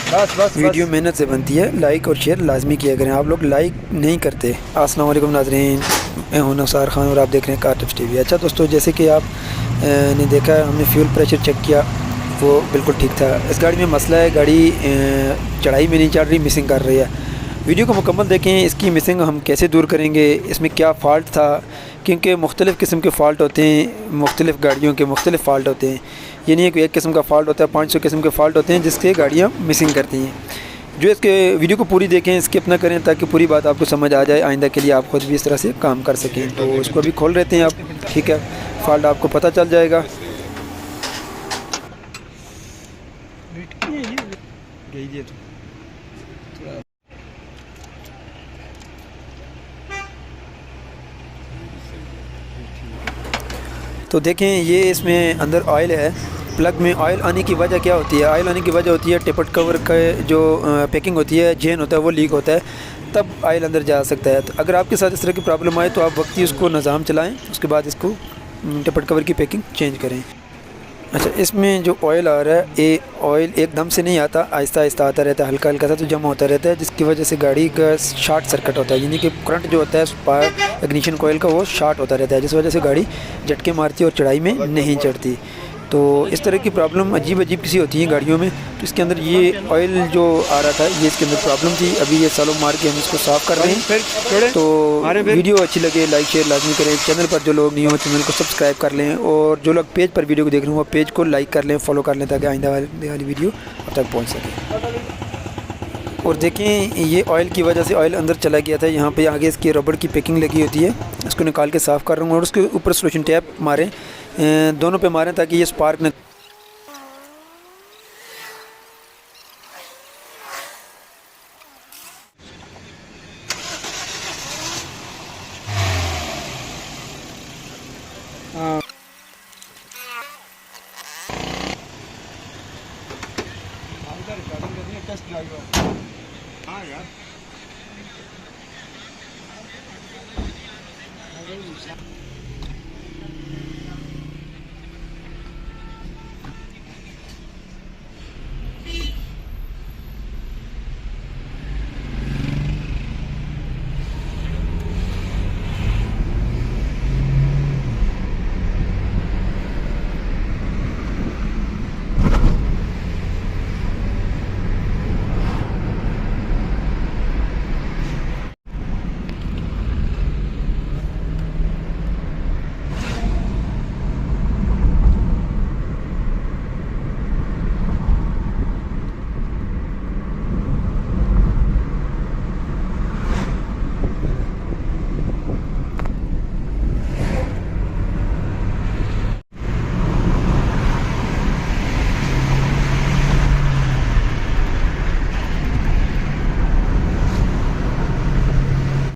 Video मेहनत से बनती है, लाइक और शेयर लाजमी किया करें। आप लोग लाइक नहीं करते। अस्सलाम वालेकुम नाज़रीन, मैं हूं नौसार खान और आप देख रहे हैं कार टिप्स टीवी। अच्छा दोस्तों, जैसे कि आप ने देखा, हमने फ्यूल प्रेशर चेक किया, वो बिल्कुल ठीक था। इस गाड़ी में मसला है, गाड़ी चढ़ाई में नहीं चढ़ रही, मिसिंग कर रही है। वीडियो को मुकम्मल देखें, इसकी मिसिंग हम कैसे दूर करेंगे, इसमें क्या फ़ाल्ट था, क्योंकि मुख्तलिफ़ किस्म के फ़ाल्ट होते हैं, मुख्तलिफ़ गाड़ियों के मुख्तलिफ़ फ़ाल्ट होते हैं। ये नहीं है कि एक किस्म का फ़ाल्ट होता है, 500 किस्म के फ़ाल्ट होते हैं जिससे गाड़ियाँ मिसिंग करती हैं। जो इसके वीडियो को पूरी देखें, स्किप ना करें, ताकि पूरी बात आपको समझ आ जाए, आइंदा के लिए आप खुद भी इस तरह से काम कर सकें। तो इसको अभी खोल रहते हैं आप, ठीक है, फ़ाल्ट आपको पता चल जाएगा। तो देखें, ये इसमें अंदर ऑयल है, प्लग में ऑयल आने की वजह क्या होती है? ऑयल आने की वजह होती है टेपर्ड कवर का जो पैकिंग होती है, चेन होता है, वो लीक होता है, तब ऑयल अंदर जा सकता है। तो अगर आपके साथ इस तरह की प्रॉब्लम आए तो आप वक्ती उसको निज़ाम चलाएं, उसके बाद इसको टेपर्ड कवर की पैकिंग चेंज करें। अच्छा, इसमें जो ऑयल आ रहा है, ये ऑयल एकदम से नहीं आता, आहिस्ता आहिस्ता आता रहता है, हल्का हल्का सा तो जमा होता रहता है, जिसकी वजह से गाड़ी का शॉर्ट सर्किट होता है, यानी कि करंट जो होता है स्पार्क इग्निशन कोयल का, वो शॉर्ट होता रहता है, जिस वजह से गाड़ी झटके मारती है और चढ़ाई में नहीं चढ़ती। तो इस तरह की प्रॉब्लम अजीब अजीब किसी होती हैं गाड़ियों में। तो इसके अंदर ये ऑयल जो आ रहा था, ये इसके अंदर प्रॉब्लम थी। अभी ये सालों मार के हम इसको साफ़ कर रहे हैं। तो वीडियो अच्छी लगे लाइक शेयर लाजमी करें। चैनल पर जो लोग नहीं हो, चैनल को सब्सक्राइब कर लें, और जो लोग पेज पर वीडियो को देख रहे हैं वो पेज को लाइक कर लें, फॉलो कर लें, ताकि आइंदा वाली वीडियो अब तक पहुँच सके। और देखें, ये ऑयल की वजह से ऑयल अंदर चला गया था। यहाँ पे आगे इसकी रबड़ की पैकिंग लगी होती है, इसको निकाल के साफ़ कर रहा हूँ, और उसके ऊपर सोल्यूशन टैप मारें, दोनों पे मारें, ताकि ये स्पार्क न हाँ यार